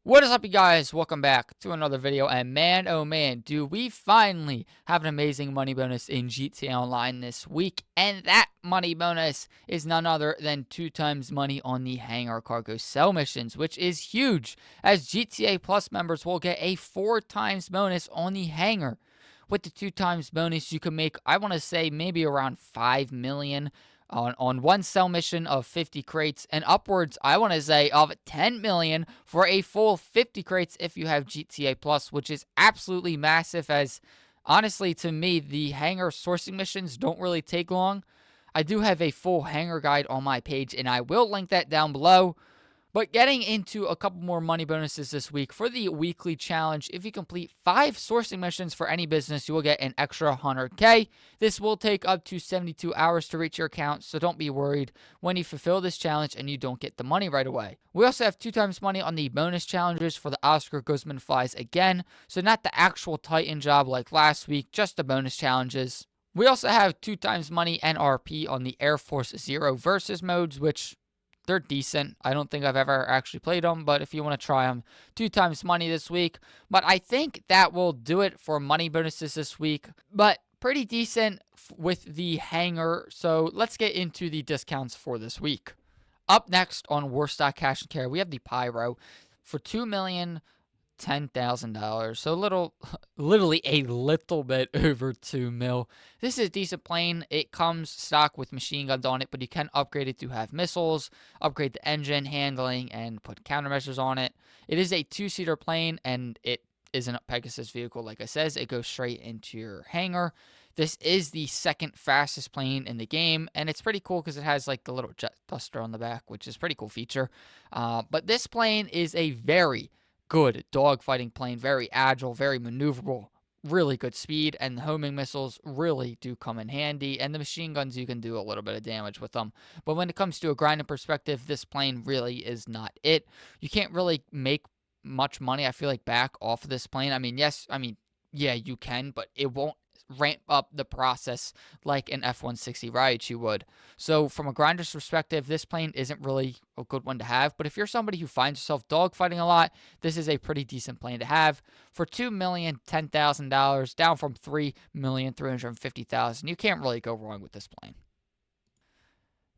What is up, you guys? Welcome back to another video, and man, oh man, do we finally have an amazing money bonus in GTA Online this week, and that money bonus is none other than 2 times money on the Hangar Cargo Sell missions, which is huge, as GTA Plus members will get a 4 times bonus on the Hangar. With the 2 times bonus, you can make, I want to say, maybe around 5 million on one sell mission of 50 crates, and upwards, I want to say, of 10 million for a full 50 crates if you have GTA Plus, which is absolutely massive, as honestly, to me, the Hangar sourcing missions don't really take long. I do have a full Hangar guide on my page, and I will link that down below. But getting into a couple more money bonuses this week for the weekly challenge, if you complete 5 sourcing missions for any business, you will get an extra 100K. This will take up to 72 hours to reach your account, so don't be worried when you fulfill this challenge and you don't get the money right away. We also have 2 times money on the bonus challenges for the Oscar Guzman flies again, so not the actual Titan job like last week, just the bonus challenges. We also have 2 times money NRP on the Air Force Zero versus modes, which they're decent. I don't think I've ever actually played them, but if you want to try them, 2 times money this week. But I think that will do it for money bonuses this week. But pretty decent with the Hangar. So let's get into the discounts for this week. Up next on Warstock Cash and Carry, we have the Pyro for $2,010,000. So literally a little bit over 2 mil. This is a decent plane. It comes stock with machine guns on it, but you can upgrade it to have missiles, upgrade the engine handling, and put countermeasures on it. It is a 2-seater plane, and it isn't a Pegasus vehicle like I says. It goes straight into your hangar. This is the second fastest plane in the game, and it's pretty cool because it has like the little jet buster on the back, which is a pretty cool feature. But this plane is a very good dogfighting plane, very agile, very maneuverable, really good speed, and the homing missiles really do come in handy, and the machine guns, you can do a little bit of damage with them. But when it comes to a grinding perspective, this plane really is not it. You can't really make much money, I feel like, back off of this plane. Yeah, you can, but it won't ramp up the process like an F-160 Raichu would. So from a grinder's perspective, this plane isn't really a good one to have. But if you're somebody who finds yourself dogfighting a lot, this is a pretty decent plane to have. For $2,010,000, down from $3,350,000, you can't really go wrong with this plane.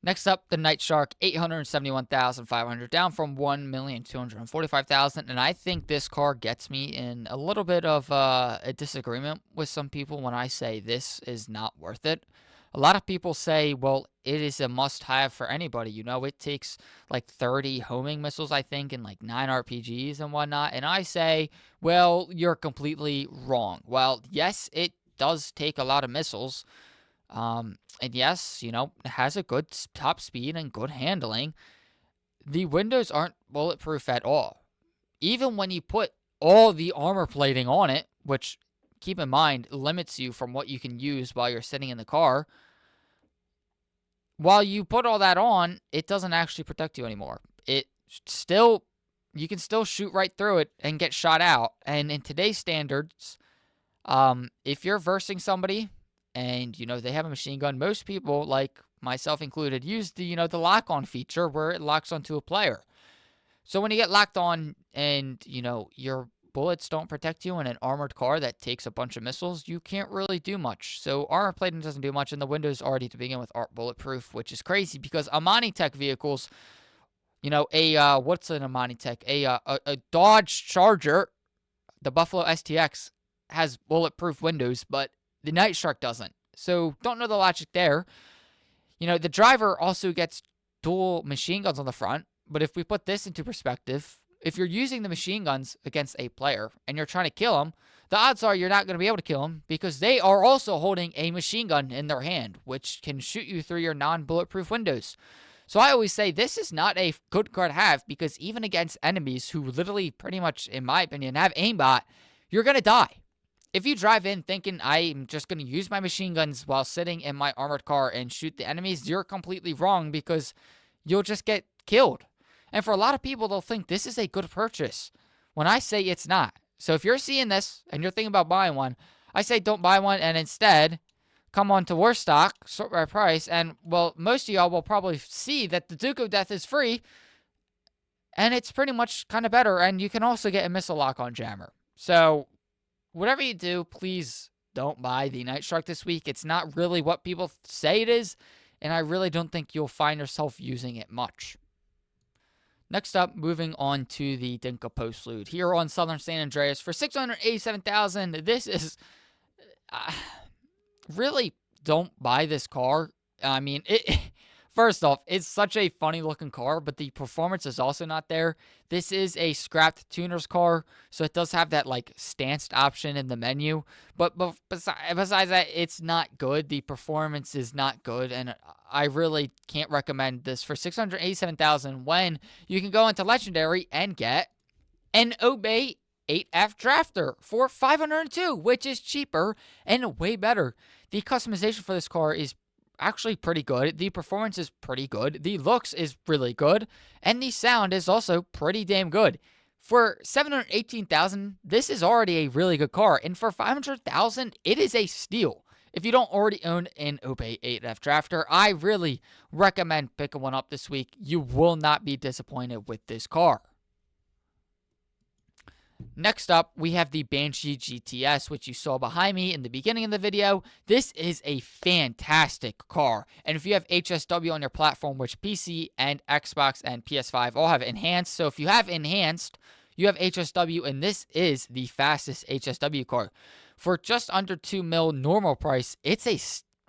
Next up, the Night Shark, $871,500, down from $1,245,000. And I think this car gets me in a little bit of a disagreement with some people when I say this is not worth it. A lot of people say, well, it is a must-have for anybody. You know, it takes like 30 homing missiles, I think, and like 9 RPGs and whatnot. And I say, well, you're completely wrong. Well, yes, it does take a lot of missiles. And yes, you know, it has a good top speed and good handling. The windows aren't bulletproof at all. Even when you put all the armor plating on it, which, keep in mind, limits you from what you can use while you're sitting in the car. While you put all that on, it doesn't actually protect you anymore. You can still shoot right through it and get shot out. And in today's standards, if you're versing somebody and, you know, they have a machine gun, most people, like myself included, use the lock-on feature where it locks onto a player. So when you get locked on and, you know, your bullets don't protect you in an armored car that takes a bunch of missiles, you can't really do much. So armor plating doesn't do much, and the windows already to begin with aren't bulletproof, which is crazy because Amani Tech vehicles, you know, what's an Amani Tech? A Dodge Charger, the Buffalo STX, has bulletproof windows, but the Night Shark doesn't. So don't know the logic there. You know, the driver also gets dual machine guns on the front. But if we put this into perspective, if you're using the machine guns against a player and you're trying to kill him, the odds are you're not going to be able to kill him because they are also holding a machine gun in their hand, which can shoot you through your non-bulletproof windows. So I always say this is not a good car to have because even against enemies who literally pretty much, in my opinion, have aimbot, you're going to die. If you drive in thinking I'm just going to use my machine guns while sitting in my armored car and shoot the enemies, you're completely wrong because you'll just get killed. And for a lot of people, they'll think this is a good purchase when I say it's not. So if you're seeing this and you're thinking about buying one, I say don't buy one and instead come on to Warstock, sort by price, and, well, most of y'all will probably see that the Duke of Death is free and it's pretty much kind of better, and you can also get a missile lock-on jammer. So whatever you do, please don't buy the Night Shark this week. It's not really what people say it is, and I really don't think you'll find yourself using it much. Next up, moving on to the Dinka Postlude here on Southern San Andreas for $687,000. This is really, don't buy this car. I mean, first off, it's such a funny looking car, but the performance is also not there. This is a scrapped tuner's car, so it does have that like stanced option in the menu. But besides that, it's not good. The performance is not good, and I really can't recommend this for $687,000 when you can go into Legendary and get an Obey 8F Drafter for $502, which is cheaper and way better. The customization for this car is actually pretty good. The performance is pretty good. The looks is really good. And the sound is also pretty damn good. For $718,000, this is already a really good car. And for $500,000, it is a steal. If you don't already own an Obey 8F Drafter, I really recommend picking one up this week. You will not be disappointed with this car. Next up, we have the Banshee GTS, which you saw behind me in the beginning of the video. This is a fantastic car. And if you have HSW on your platform, which PC and Xbox and PS5 all have enhanced. So if you have enhanced, you have HSW, and this is the fastest HSW car. For just under $2 million normal price, it's a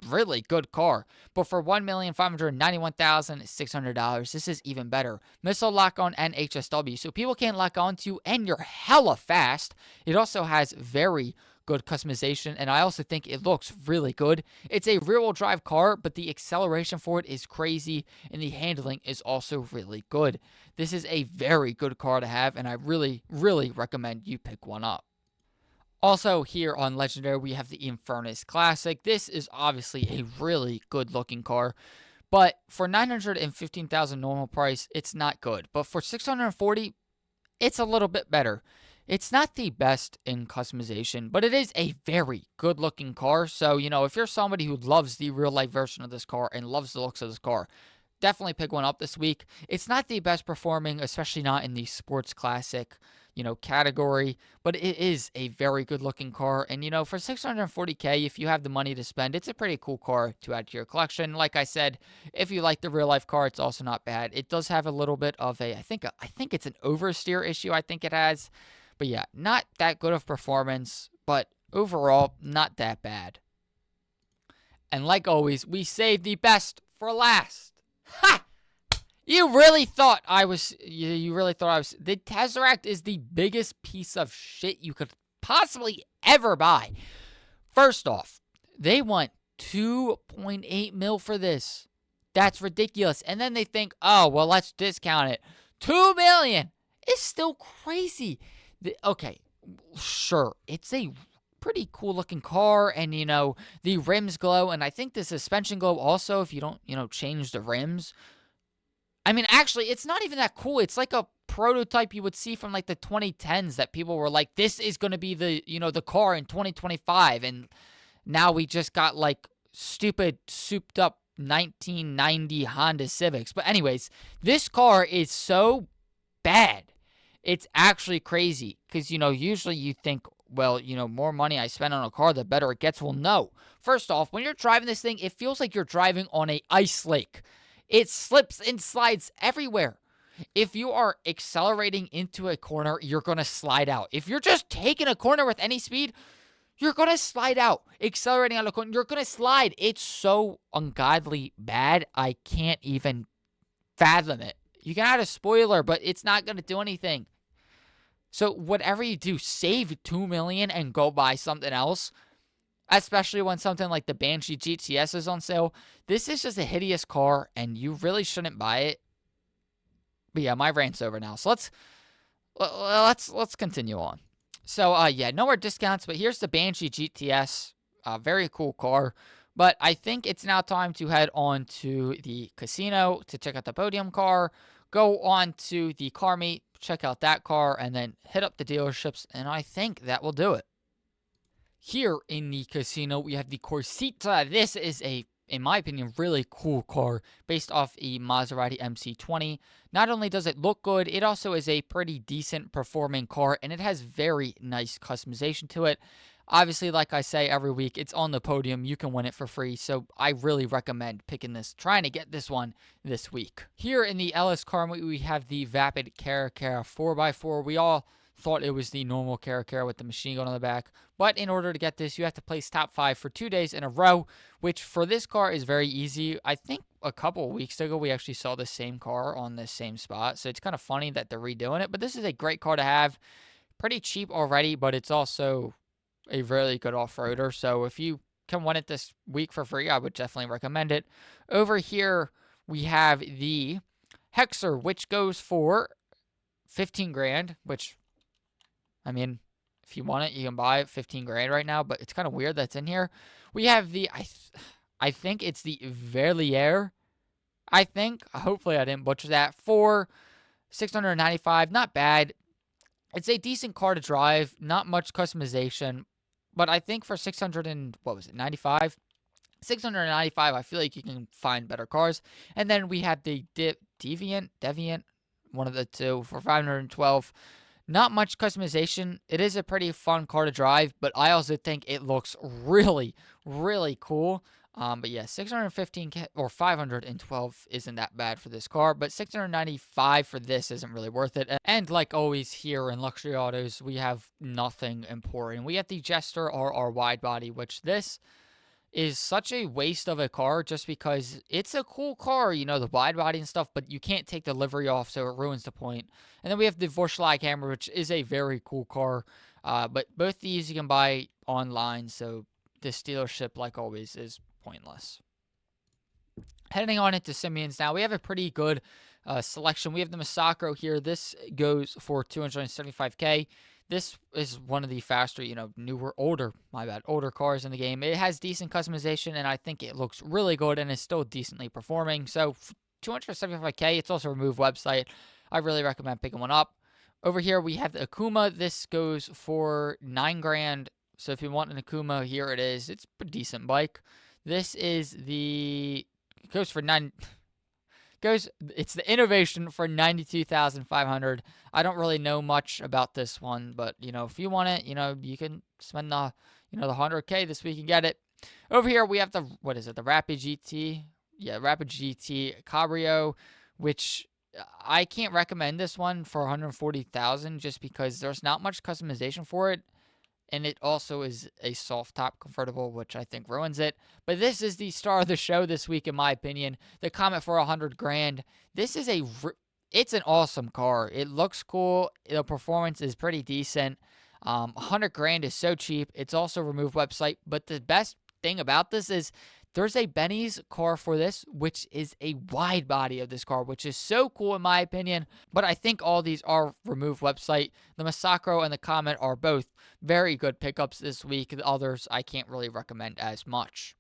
really good car. But for $1,591,600, this is even better. Missile lock-on and HSW, so people can't lock on to you, and you're hella fast. It also has very good customization, and I also think it looks really good. It's a rear-wheel drive car, but the acceleration for it is crazy, and the handling is also really good. This is a very good car to have, and I really, really recommend you pick one up. Also, here on Legendary, we have the Infernus Classic. This is obviously a really good-looking car, but for $915,000 normal price, it's not good. But for $640,000, it's a little bit better. It's not the best in customization, but it is a very good-looking car. So, if you're somebody who loves the real-life version of this car and loves the looks of this car, definitely pick one up this week. It's not the best performing, especially not in the sports classic category, but it is a very good looking car. And for $640K, if you have the money to spend, it's a pretty cool car to add to your collection. Like I said, if you like the real life car, it's also not bad. It does have a little bit of I think it's an oversteer issue. I think it has, but yeah, not that good of performance, but overall not that bad. And like always, we save the best for last. Ha! You really thought I was. The Tesseract is the biggest piece of shit you could possibly ever buy. First off, they want $2.8 million for this. That's ridiculous. And then they think, oh, well, let's discount it. $2 million is still crazy. Okay, sure, it's a pretty cool looking car, and the rims glow, and I think the suspension glow also if you don't change the rims. I mean, actually, it's not even that cool. It's like a prototype you would see from like the 2010s that people were like, this is going to be the, the car in 2025. And now we just got like stupid, souped up 1990 Honda Civics. But anyways, this car is so bad. It's actually crazy because, usually you think, well, more money I spend on a car, the better it gets. Well, no. First off, when you're driving this thing, it feels like you're driving on an ice lake. It slips and slides everywhere. If you are accelerating into a corner, you're going to slide out. If you're just taking a corner with any speed, you're going to slide out. Accelerating out of a corner, you're going to slide. It's so ungodly bad, I can't even fathom it. You can add a spoiler, but it's not going to do anything. So whatever you do, save $2 million and go buy something else. Especially when something like the Banshee GTS is on sale. This is just a hideous car, and you really shouldn't buy it. But yeah, my rant's over now. So let's continue on. So yeah, no more discounts. But here's the Banshee GTS. Very cool car. But I think it's now time to head on to the casino to check out the podium car. Go on to the car meet, check out that car, and then hit up the dealerships. And I think that will do it. Here in the casino, we have the Corsita. This is a in my opinion, really cool car based off a Maserati MC20. Not only does it look good, it also is a pretty decent performing car, and it has very nice customization to it. Obviously, like I say every week, it's on the podium. You can win it for free, so I really recommend picking this, trying to get this one this week. Here in the LS car meet, we have the Vapid Caracara 4x4. We all thought it was the normal Caracara with the machine gun on the back, but in order to get this, you have to place top 5 for 2 days in a row, which for this car is very easy. I think a couple of weeks ago, we actually saw the same car on the same spot, so it's kind of funny that they're redoing it, but this is a great car to have. Pretty cheap already, but it's also a really good off-roader, so if you can win it this week for free, I would definitely recommend it. Over here, we have the HANGER, which goes for 15 grand, which, I mean, if you want it, you can buy it 15 grand right now, but it's kind of weird that's in here. We have the, I think it's the Verlier, I think. Hopefully I didn't butcher that. For 695, not bad. It's a decent car to drive, not much customization, but I think for 600 and, what was it, 95? 695, I feel like you can find better cars. And then we have the Deviant, one of the two, for 512. Not much customization. It is a pretty fun car to drive, but I also think it looks really, really cool. But yeah, 615 or 512 isn't that bad for this car, but 695 for this isn't really worth it. And like always here in Luxury Autos, we have nothing important. We have the Jester RR wide body, which this is such a waste of a car just because it's a cool car, you know, the wide body and stuff, but you can't take the livery off, so it ruins the point. And then we have the HANGER, which is a very cool car, but both these you can buy online, so this dealership, like always, is pointless. Heading on into Simeon's now, we have a pretty good selection. We have the Masacro here. This goes for 275K. This is one of the faster, older cars in the game. It has decent customization, and I think it looks really good and is still decently performing. So 275K, it's also a remove website. I really recommend picking one up. Over here, we have the Akuma. This goes for 9 grand. So if you want an Akuma, here it is. It's a decent bike. This is it goes for 9... It's the Innovation for 92,500. I don't really know much about this one, but if you want it, you can spend the 100K this week and get it. Over here we have the Rapid GT. Yeah, Rapid GT Cabrio, which I can't recommend this one for 140,000 just because there's not much customization for it. And it also is a soft top convertible, which I think ruins it. But this is the star of the show this week, in my opinion. The Comet for 100 grand. This is it's an awesome car. It looks cool. The performance is pretty decent. 100 grand is so cheap. It's also a remove website. But the best thing about this is there's a Benny's car for this, which is a wide body of this car, which is so cool in my opinion. But I think all these are remove website. The Masacro and the Comet are both very good pickups this week. The others I can't really recommend as much.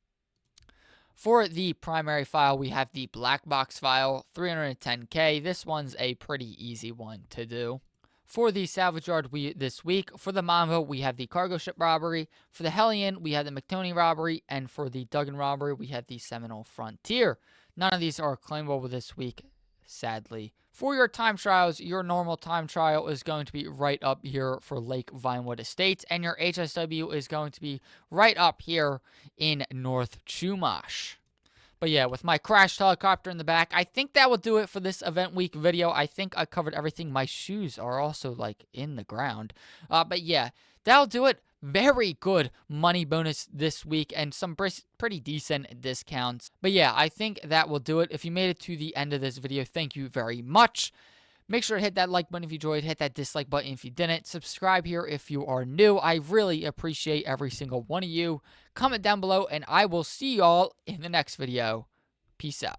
For the primary file, we have the black box file, 310K. This one's a pretty easy one to do. For the salvage yard this week, for the Mambo, we have the cargo ship robbery. For the Hellion, we have the McToney robbery. And for the Duggan robbery, we have the Seminole Frontier. None of these are claimable this week, sadly. For your time trials, your normal time trial is going to be right up here for Lake Vinewood Estates. And your HSW is going to be right up here in North Chumash. But yeah, with my crashed helicopter in the back, I think that will do it for this event week video. I think I covered everything. My shoes are also in the ground. But yeah, that'll do it. Very good money bonus this week and some pretty decent discounts. But yeah, I think that will do it. If you made it to the end of this video, thank you very much. Make sure to hit that like button if you enjoyed. Hit that dislike button if you didn't. Subscribe here if you are new. I really appreciate every single one of you. Comment down below, and I will see y'all in the next video. Peace out.